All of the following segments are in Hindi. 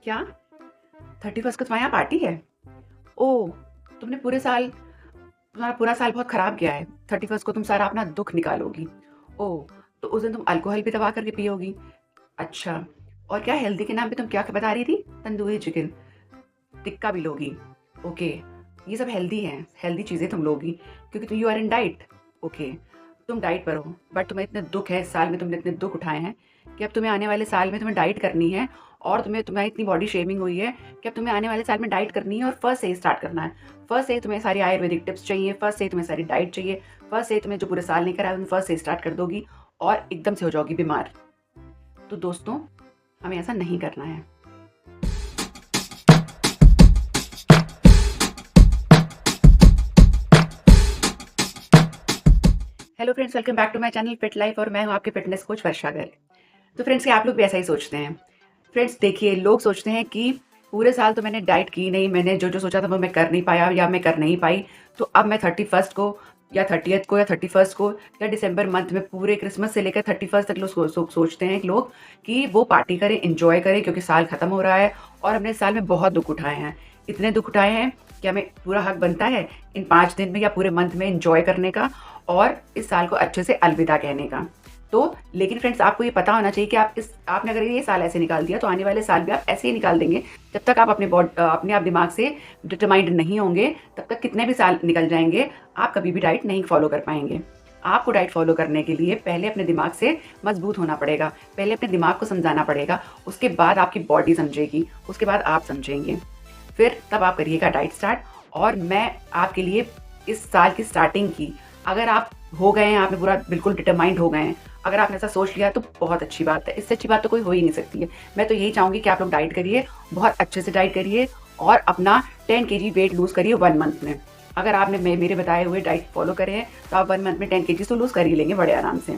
क्या 31st को तुम्हारे यहाँ पार्टी है? ओह! तुमने पूरे साल तुम्हारा पूरा साल बहुत खराब गया है। 31st को तुम सारा अपना दुःख निकालोगी। ओह! तो उस दिन तुम अल्कोहल भी दबा करके पियोगी। अच्छा, और क्या हेल्दी के नाम पे तुम क्या बता रही थी? तंदूरी चिकन, टिक्का भी लोगी। ओके, ये सब हेल्दी हैं, हेल्दी चीज़ें तुम लोगी क्योंकि you are in diet. Okay, तुम डाइट पर हो, बट तुम्हें इतने दुःख है, इस साल में तुमने इतने दुःख उठाए हैं कि अब तुम्हें आने वाले साल में तुम्हें डाइट करनी है। और तुम्हारी इतनी बॉडी शेमिंग हुई है कि अब तुम्हें आने वाले साल में डाइट करनी है और फर्स्ट से ही स्टार्ट करना है। फर्स्ट से ही तुम्हें सारी आयुर्वेदिक टिप्स चाहिए, फर्स्ट से ही तुम्हें सारी डाइट चाहिए, फर्स्ट से ही तुम्हें जो पूरे साल नहीं करा है, फर्स्ट से ही स्टार्ट कर दोगी और एकदम से हो जाओगी बीमार। तो दोस्तों, हमें ऐसा नहीं करना है। Hello friends, welcome back to my channel Fit Life और मैं हूं आपके फिटनेस कोच वर्षा गर्ग। तो फ्रेंड्स, क्या आप लोग भी ऐसा ही सोचते हैं? फ्रेंड्स देखिए, लोग सोचते हैं कि पूरे साल तो मैंने डाइट की नहीं, मैंने जो जो सोचा था वो मैं कर नहीं पाया या मैं कर नहीं पाई, तो अब मैं 31st को या 30th को या 31st को या दिसंबर मंथ में पूरे क्रिसमस से लेकर 31st तक लोग सोचते हैं लोग कि वो पार्टी करें, इंजॉय करें क्योंकि साल खत्म हो रहा है और हमने इस साल में बहुत दुख उठाए हैं। इतने दुख उठाए हैं कि हमें पूरा हक बनता है इन 5 दिन में या पूरे मंथ में इंजॉय करने का और इस साल को अच्छे से अलविदा कहने का। तो लेकिन फ्रेंड्स, आपको ये पता होना चाहिए कि आपने अगर ये साल ऐसे निकाल दिया तो आने वाले साल भी आप ऐसे ही निकाल देंगे। जब तक आप अपने आप दिमाग से डिटरमाइंड नहीं होंगे, तब तक कितने भी साल निकल जाएंगे, आप कभी भी डाइट नहीं फॉलो कर पाएंगे। आपको डाइट फॉलो करने के लिए पहले अपने दिमाग से मजबूत होना पड़ेगा, पहले अपने दिमाग को समझाना पड़ेगा, उसके बाद आपकी बॉडी समझेगी, उसके बाद आप समझेंगे, फिर तब आप करिएगा डाइट स्टार्ट। और मैं आपके लिए इस साल की स्टार्टिंग की, अगर आप हो गए हैं, आपने पूरा बिल्कुल डिटरमाइंड हो गए हैं, अगर आपने ऐसा सोच लिया तो बहुत अच्छी बात है। इससे अच्छी बात तो कोई हो ही नहीं सकती है। मैं तो यही चाहूँगी कि आप लोग डाइट करिए, बहुत अच्छे से डाइट करिए और अपना 10 kg वेट लूज़ करिए 1 मंथ में। अगर आपने मेरे बताए हुए डाइट फॉलो करे हैं तो आप 1 मंथ में 10 kg तो लूज़ कर ही लेंगे बड़े आराम से।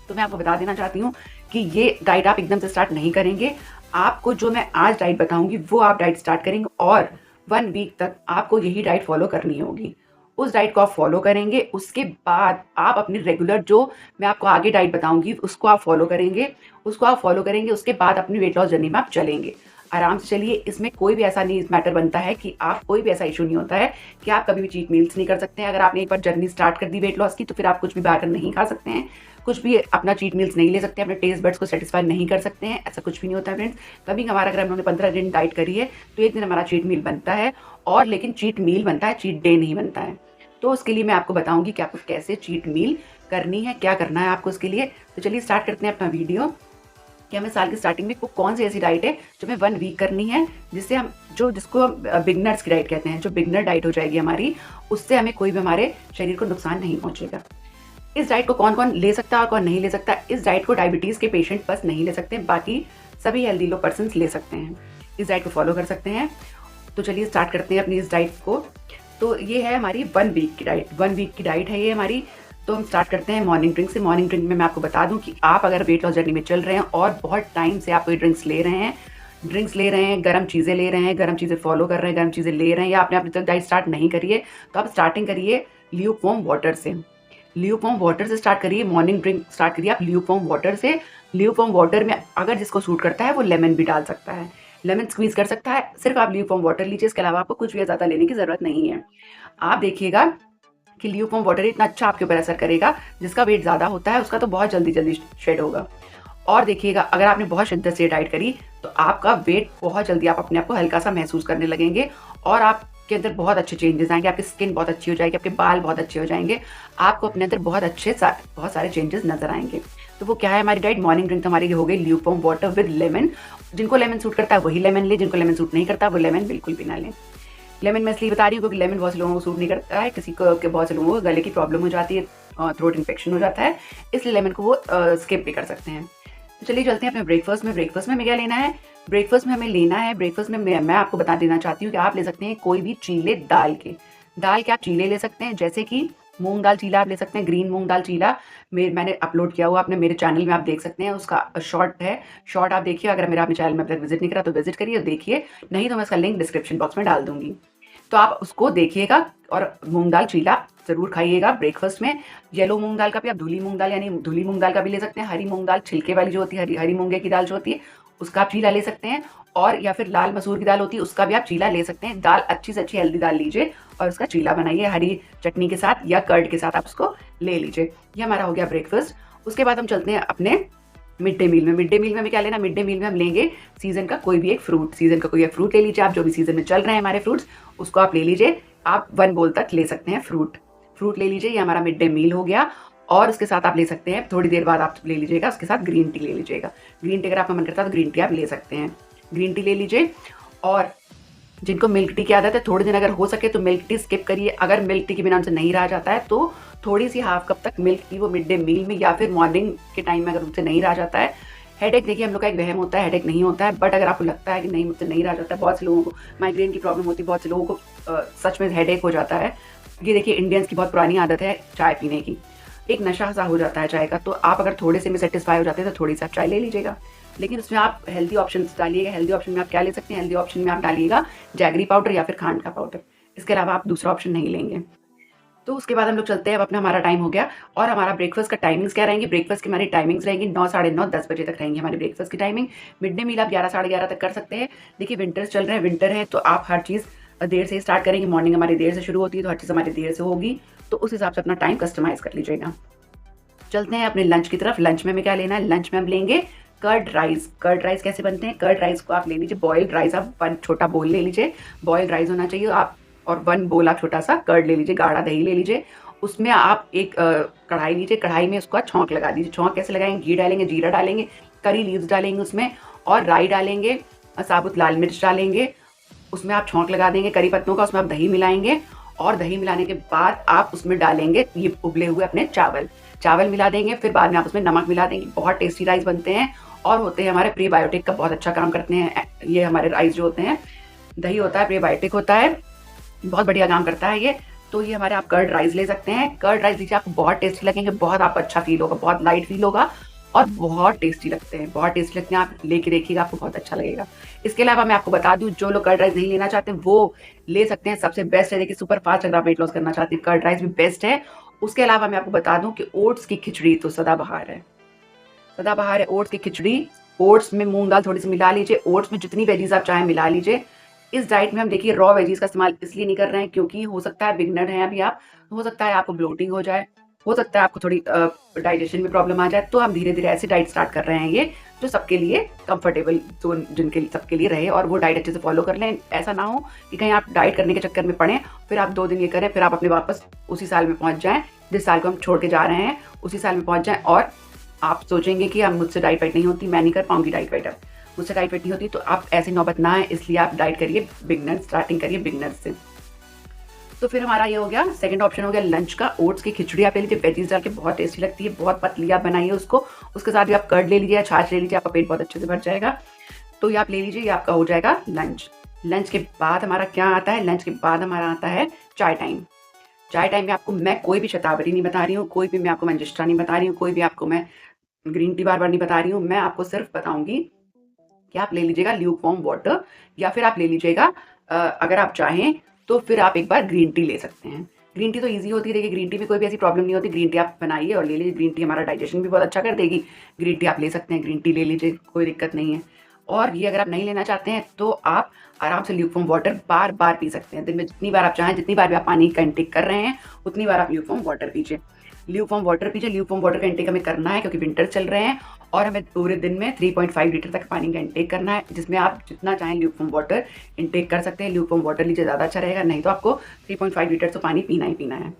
तो मैं आपको बता देना चाहती हूँ कि ये डाइट आप एकदम से स्टार्ट नहीं करेंगे। आपको जो मैं आज डाइट बताऊँगी वो आप डाइट स्टार्ट करेंगे और 1 वीक तक आपको यही डाइट फॉलो करनी होगी। उस डाइट को आप फॉलो करेंगे, उसके बाद आप अपनी रेगुलर जो मैं आपको आगे डाइट बताऊँगी उसको आप फॉलो करेंगे। उसके बाद अपनी वेट लॉस जर्नी में आप चलेंगे। आराम से चलिए, इसमें कोई भी ऐसा नहीं मैटर बनता है कि आप कोई भी ऐसा इश्यू नहीं होता है कि आप कभी भी चीट मील्स नहीं कर सकते हैं। अगर आपने एक बार जर्नी स्टार्ट कर दी वेट लॉस की तो फिर आप कुछ भी बाहर नहीं खा सकते हैं, कुछ भी अपना चीट मील्स नहीं ले सकते, अपने टेस्ट बड्स को सेटिस्फाई नहीं कर सकते हैं। ऐसा कुछ भी नहीं होता है फ्रेंड्स। कभी हमारा अगर हमने 15 दिन डाइट करी है तो एक दिन हमारा चीट मील बनता है, और लेकिन चीट मील बनता है, चीट डे नहीं बनता है। तो उसके लिए मैं आपको बताऊंगी कि आपको कैसे चीट मील करनी है, क्या करना है आपको उसके लिए। तो चलिए स्टार्ट करते हैं अपना वीडियो कि हमें साल की स्टार्टिंग में कौन सी ऐसी डाइट है जो हमें 1 वीक करनी है, जिससे हम जिसको हम बिगनर्स की डाइट कहते हैं, जो बिगनर डाइट हो जाएगी हमारी, उससे हमें कोई भी हमारे शरीर को नुकसान नहीं पहुंचेगा। इस डाइट को कौन कौन ले सकता है और कौन नहीं ले सकता? इस डाइट को डायबिटीज़ के पेशेंट बस नहीं ले सकते, बाकी सभी हेल्दी लोग पर्सन ले सकते हैं, इस डाइट को फॉलो कर सकते हैं। तो चलिए स्टार्ट करते हैं अपनी इस डाइट को। तो ये है हमारी 1 वीक की डाइट, 1 वीक की डाइट है ये हमारी। तो हम स्टार्ट करते हैं मॉर्निंग ड्रिंक से। मॉर्निंग ड्रिंक में मैं आपको बता दूं कि आप अगर वेट लॉस जर्नी में चल रहे हैं और बहुत टाइम से आप कोई ड्रिंक्स ले रहे हैं, गर्म चीज़ें ले रहे हैं, गर्म चीज़ें फॉलो कर रहे हैं, गर्म चीज़ें ले रहे हैं, या आपने अभी तक डाइट स्टार्ट नहीं करी है, तो आप स्टार्टिंग करिए ल्यूकवार्म वाटर से। ल्यूकवार्म वाटर से स्टार्ट करिए, मॉर्निंग ड्रिंक स्टार्ट करिए आप ल्यूकवार्म वाटर से। ल्यूकवार्म वाटर में अगर जिसको सूट करता है वो लेमन भी डाल सकता है, लेमन स्क्वीज़ कर सकता है। सिर्फ आप ल्यूकवार्म वाटर लीजिए, इसके अलावा आपको कुछ भी ज़्यादा लेने की ज़रूरत नहीं है। आप देखिएगा कि ल्यूकवार्म वाटर इतना अच्छा आपके ऊपर असर करेगा, जिसका वेट ज़्यादा होता है उसका तो बहुत जल्दी शेड होगा। और देखिएगा, अगर आपने बहुत शिद्दत से डाइट करी तो आपका वेट बहुत जल्दी, आप अपने आप को हल्का सा महसूस करने लगेंगे और आपके अंदर बहुत अच्छे चेंजेस आएंगे, आपकी स्किन बहुत अच्छी हो जाएगी, आपके बाल बहुत अच्छे हो जाएंगे, आपको अपने अंदर बहुत सारे चेंजेस नजर आएंगे। तो वो क्या है हमारी डाइट? मॉर्निंग ड्रिंक तो हमारी हो गई ल्यूकवार्म वाटर विद लेमन। जिनको लेमन सूट करता है वही लेमन ले, जिनको लेमन सूट नहीं करता वो लेमन बिल्कुल भी ना लें। लेमन मैं इसलिए बता रही हूँ क्योंकि लेमन बहुत से लोगों को सूट नहीं करता है, किसी को के बहुत से लोगों को गले की प्रॉब्लम हो जाती है, थ्रोट इन्फेक्शन हो जाता है, इसलिए लेमन को वो स्किप भी कर सकते हैं। तो चलिए चलते हैं अपने ब्रेकफास्ट में। ब्रेकफास्ट में हमें क्या लेना है? ब्रेकफास्ट में हमें लेना है, ब्रेकफास्ट में मैं आपको बता देना चाहती हूँ कि आप ले सकते हैं कोई भी चीले दाल के आप चीले ले सकते हैं, जैसे कि मूंग दाल चीला आप ले सकते हैं, ग्रीन मूंग दाल चीला मैंने अपलोड किया हुआ, आपने मेरे चैनल में आप देख सकते हैं, उसका शॉर्ट है, शॉर्ट आप देखिए। अगर मेरा आपने चैनल में अब तक विजिट नहीं करा तो विजिट करिए, देखिए, नहीं तो मैं इसका लिंक डिस्क्रिप्शन बॉक्स में डाल दूंगी, तो आप उसको देखिएगा और मूंग दाल चीला ज़रूर खाइएगा ब्रेकफास्ट में। येलो मूंग दाल का भी आप धुली मूंग दाल यानी धुली मूंग दाल का भी ले सकते हैं, हरी मूंग दाल छिलके वाली जो होती है, हरी मूंगे की दाल जो होती है उसका आप चीला ले सकते हैं। और या फिर लाल मसूर की दाल होती है, उसका भी आप चीला ले सकते हैं। दाल अच्छी से अच्छी हेल्दी दाल लीजिए और उसका चीला बनाइए हरी चटनी के साथ या कर्ड के साथ आप उसको ले लीजिए। ये हमारा हो गया ब्रेकफास्ट। उसके बाद हम चलते हैं अपने मिड डे मील में। मिड डे मील में हमें क्या लेना, मिड डे मील में हम लेंगे सीजन का कोई भी एक फ्रूट। सीजन का कोई एक फ्रूट ले लीजिए आप, जो भी सीजन में चल रहे हैं हमारे फ्रूट्स, उसको आप ले लीजिए। आप 1 बोल तक ले सकते हैं फ्रूट ले लीजिए। ये हमारा मिड डे मील हो गया। और उसके साथ आप ले सकते हैं, थोड़ी देर बाद आप ले लीजिएगा उसके साथ ग्रीन टी ले लीजिएगा। ग्रीन टी अगर आपका मन करता है तो ग्रीन टी आप ले सकते हैं, ग्रीन टी ले लीजिए। और जिनको मिल्क टी की आदत है, थोड़े दिन अगर हो सके तो मिल्क टी स्किप करिए। अगर मिल्क टी के बिना उनसे नहीं रहा जाता है तो थोड़ी सी हाफ कप तक मिल्क टी वो मिड डे मील में या फिर मॉर्निंग के टाइम में अगर उनसे नहीं रहा जाता है। हेडेक देखिए हम लोग का एक वहम होता है, हेडेक नहीं होता है, बट अगर आपको लगता है कि नहीं मुझसे नहीं रहा जाता है, बहुत से लोगों को माइग्रेन की प्रॉब्लम होती है, बहुत से लोगों को सच में हेडेक हो जाता है। ये देखिए इंडियंस की बहुत पुरानी आदत है चाय पीने की, एक नशा सा हो जाता है चाय का। तो आप अगर थोड़े से में सेटिस्फाई हो जाते हैं तो थोड़ी सी आप चाय ले लीजिएगा, लेकिन उसमें आप हेल्दी ऑप्शन डालिएगा। हेल्दी ऑप्शन में आप क्या ले सकते हैं, हेल्दी ऑप्शन में आप डालिएगा जैगरी पाउडर या फिर खांड का पाउडर। इसके अलावा आप दूसरा ऑप्शन नहीं लेंगे। तो उसके बाद हम लोग चलते हैं, अब अपना हमारा टाइम हो गया और हमारा ब्रेकफास्ट का टाइमिंग्स क्या रहेंगी। ब्रेकफास्ट की हमारी टाइमिंग्स रहेंगी 9, साढ़े 9, 10 बजे तक रहेंगी हमारी ब्रेकफास्ट की टाइमिंग। मिड डे मील आप 11, साढ़े 11 तक कर सकते हैं। देखिए विंटर्स चल रहे हैं, विंटर है तो आप हर चीज़ देर से स्टार्ट करेंगे। मॉर्निंग हमारी देर से शुरू होती है तो हर चीज़ हमारी देर से होगी, तो उस हिसाब से अपना टाइम कस्टमाइज़ कर लीजिएगा। चलते हैं अपने लंच की तरफ। लंच में हमें क्या लेना है, लंच में हम लेंगे कर्ड राइस। कर्ड राइस कैसे बनते हैं, कर्ड राइस को आप ले लीजिए बॉइल्ड राइस, आप 1 छोटा बोल ले लीजिए, बॉइल्ड राइस होना चाहिए आप। और 1 बोल आप छोटा सा कर्ड ले लीजिए, गाढ़ा दही ले लीजिए। उसमें आप एक कढ़ाई लीजिए, कढ़ाई में उसका छौंक लगा दीजिए। छौंक कैसे लगाएंगे, घी डालेंगे, जीरा डालेंगे, करी लीव्स डालेंगे उसमें, और राई डालेंगे, साबुत लाल मिर्च डालेंगे। उसमें आप छौंक लगा देंगे करी पत्तों का, उसमें आप दही मिलाएंगे और दही मिलाने के बाद आप उसमें डालेंगे ये उबले हुए अपने चावल मिला देंगे। फिर बाद में आप उसमें नमक मिला देंगे। बहुत टेस्टी राइस बनते हैं और होते हैं हमारे प्रीबायोटिक का बहुत अच्छा काम करते हैं। ये हमारे राइस जो होते हैं, दही होता है, प्रीबायोटिक होता है, बहुत बढ़िया काम करता है ये। तो ये हमारे आप कर्ड राइस ले सकते हैं। कर्ड राइस लीजिए, आपको बहुत टेस्टी लगेंगे, बहुत आपको अच्छा फील होगा, बहुत लाइट फील होगा और बहुत टेस्टी लगते हैं, बहुत टेस्टी लगते हैं। आप लेके देखिएगा, आपको बहुत अच्छा लगेगा। इसके अलावा मैं आपको बता दूं, जो लोग कर्ड राइस नहीं लेना चाहते वो ले सकते हैं। सबसे बेस्ट है, देखिए सुपर फास्ट अगर आप वेट लॉस करना चाहते हैं कर्ड राइस भी बेस्ट है। उसके अलावा मैं आपको बता दूं कि ओट्स की खिचड़ी तो सदाबहार है, सदाबहार है ओट्स की खिचड़ी। ओट्स में मूंग दाल थोड़ी सी मिला लीजिए, ओट्स में जितनी वेजीज आप चाहें मिला लीजिए। इस डाइट में हम देखिए रॉ वेजीज का इस्तेमाल इसलिए नहीं कर रहे हैं क्योंकि हो सकता है बिगनर हैं अभी आप, हो सकता है आपको ब्लोटिंग हो जाए, हो सकता है आपको थोड़ी डाइजेशन में प्रॉब्लम आ जाए। तो हम धीरे धीरे ऐसी डाइट स्टार्ट कर रहे हैं ये, जो सबके लिए कंफर्टेबल, जो जिनके सबके लिए रहे और वो डाइट अच्छे से फॉलो कर लें। ऐसा ना हो कि कहीं आप डाइट करने के चक्कर में पड़ें, फिर आप 2 दिन ये करें, फिर आप अपने वापस उसी साल में पहुंच जाएं जिस साल को हम छोड़ के जा रहे हैं, उसी साल में पहुंच जाएं और आप सोचेंगे कि अब मुझसे डाइट वाइट नहीं होती, मैं नहीं कर पाऊंगी डाइट वाइट, अब मुझसे डाइट वाइट नहीं होती। तो आप ऐसी नौबत ना है, इसलिए आप डाइट करिए बिगनर, स्टार्टिंग करिए बिगनर से। तो फिर हमारा ये हो गया, सेकंड ऑप्शन हो गया लंच का, ओट्स की खिचड़ी आप ले लीजिए, वेजीज डाल के बहुत टेस्टी लगती है, बहुत पतली आप बनाइए उसको। उसके साथ भी आप कर्ड ले लीजिए, छाछ ले लीजिए, आपका पेट बहुत अच्छे से भर जाएगा। तो ये आप ले लीजिए, ये आपका हो जाएगा लंच। लंच के बाद हमारा क्या आता है, लंच के बाद हमारा आता है चाय टाइम। चाय टाइम में आपको मैं कोई भी शतावरी नहीं बता रही हूँ, कोई भी मैं आपको मंजिष्ठा नहीं बता रही हूँ, कोई भी आपको मैं ग्रीन टी बार बार नहीं बता रही हूँ। मैं आपको सिर्फ बताऊंगी कि आप ले लीजिएगा ल्यूकवार्म वाटर, या फिर आप ले लीजिएगा अगर आप चाहें तो फिर आप एक बार ग्रीन टी ले सकते हैं। ग्रीन टी तो ईजी होती है, देखिए ग्रीन टी में कोई भी ऐसी प्रॉब्लम नहीं होती। ग्रीन टी आप बनाइए और ले लीजिए, ग्रीन टी हमारा डाइजेशन भी बहुत अच्छा कर देगी। ग्रीन टी आप ले सकते हैं, ग्रीन टी ले लीजिए, कोई दिक्कत नहीं है। और ये अगर आप नहीं लेना चाहते हैं तो आप आराम से ल्यूकवार्म वाटर बार बार पी सकते हैं। दिन में जितनी बार आप चाहें, जितनी बार भी आप पानी का इंटेक कर रहे हैं, उतनी बार आप ल्यूकवार्म वाटर पीजिए। ल्यूकवार्म वाटर पीजिए। ल्यूकवार्म वाटर का इंटेक हमें करना है क्योंकि विंटर चल रहे हैं और हमें पूरे दिन में 3.5 लीटर तक पानी का इंटेक करना है, जिसमें आप जितना चाहें ल्यूकवार्म वाटर इंटेक कर सकते हैं। ल्यूकवार्म वाटर लीजिए, ज़्यादा अच्छा रहेगा, नहीं तो आपको 3.5 लीटर तो पानी पीना ही पीना है।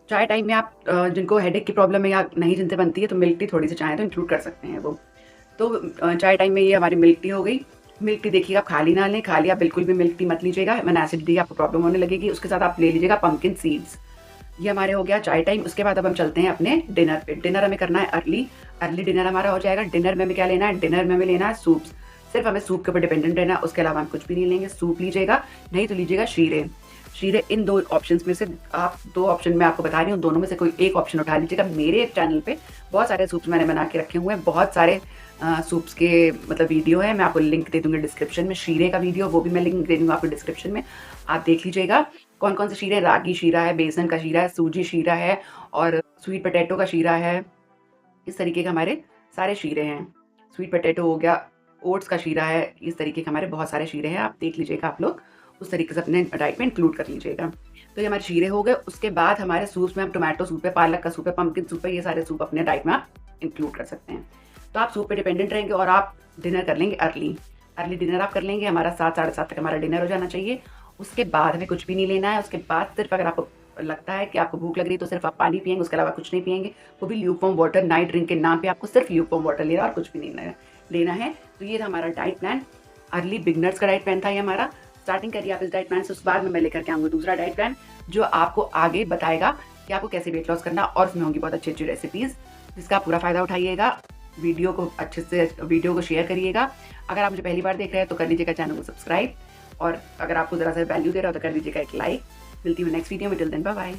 चाय टाइम में आप जिनको हेडेक की प्रॉब्लम है या नहीं जिनसे बनती है, तो मिल्क टी थोड़ी सी चाहें तो इंक्लूड कर सकते हैं वो। तो चाय टाइम में ये हमारी मिल्क टी हो गई। मिल्क टी देखिएगा आप खाली ना लें, खाली आप बिल्कुल भी मिल्क टी मत लीजिएगा, वरना एसिडिटी आपको प्रॉब्लम होने लगेगी। उसके साथ आप ले लीजिएगा पंपकिन सीड्स। ये हमारे हो गया चाय टाइम। उसके बाद अब हम चलते हैं अपने डिनर पे। डिनर हमें करना है अर्ली डिनर हमारा हो जाएगा। डिनर में हमें क्या लेना है, डिनर में हमें लेना है सूप्स। सिर्फ हमें सूप के ऊपर डिपेंडेंट रहना है, उसके अलावा हम कुछ भी नहीं लेंगे। सूप लीजिएगा, नहीं तो लीजिएगा शीरे। शीरे, इन 2 ऑप्शंस में से आप 2 ऑप्शन मैं आपको बता रही हूँ, दोनों में से कोई एक ऑप्शन उठा लीजिएगा। मेरे चैनल पे बहुत सारे सूप्स मैंने बना के रखे हुए हैं, बहुत सारे सूप्स के मतलब वीडियो है, मैं आपको लिंक दे दूंगी डिस्क्रिप्शन में। शीरे का वीडियो वो भी मैं लिंक दे दूंगा आपको डिस्क्रिप्शन में, आप देख लीजिएगा। कौन कौन से शीरे, रागी शीरा है, बेसन का शीरा है, सूजी शीरा है और स्वीट पोटैटो का शीरा है। इस तरीके के हमारे सारे शीरे हैं। स्वीट पोटैटो हो गया, ओट्स का शीरा है, इस तरीके के हमारे बहुत सारे शीरे हैं, आप देख लीजिएगा, आप लोग उस तरीके से अपने डाइट में इंक्लूड कर लीजिएगा। तो ये हमारे शीरे हो गए। उसके बाद हमारे सूप्स में हम टोमेटो सूप है, पालक का सूप है, पम्पकिन सूप है, ये सारे सूप अपने डाइट में आप इंक्लूड कर सकते हैं। तो आप सूप पे डिपेंडेंट रहेंगे और आप डिनर कर लेंगे अर्ली डिनर आप कर लेंगे। हमारा 7 साढ़े 7 तक हमारा डिनर हो जाना चाहिए। उसके बाद हमें कुछ भी नहीं लेना है। उसके बाद सिर्फ अगर आपको लगता है कि आपको भूख लग रही है तो सिर्फ आप पानी पिएंगे, उसके अलावा कुछ नहीं पिएंगे, वो भी ल्यूकवार्म वाटर। नाइट ड्रिंक के नाम पे आपको सिर्फ ल्यूकवार्म वाटर लेना है और कुछ भी नहीं लेना है। तो ये था हमारा डाइट प्लान। अर्ली बिगनर्स का डाइट प्लान था ये हमारा। स्टार्टिंग करिए आप इस डाइट प्लान से। उसके बाद में मैं लेकर के आऊँगी दूसरा डाइट प्लान जो आपको आगे बताएगा कि आपको कैसे वेट लॉस करना, और उसमें होंगी बहुत अच्छी अच्छी रेसिपीज़ जिसका पूरा फ़ायदा उठाइएगा। वीडियो को अच्छे से शेयर करिएगा। अगर आप मुझे पहली बार देख रहे हैं तो कर लीजिएगा चैनल को सब्सक्राइब, और अगर आपको ज़रा सा वैल्यू दे रहा हो तो कर लीजिएगा एक लाइक। मिलती हूँ नेक्स्ट वीडियो में। Till then bye bye.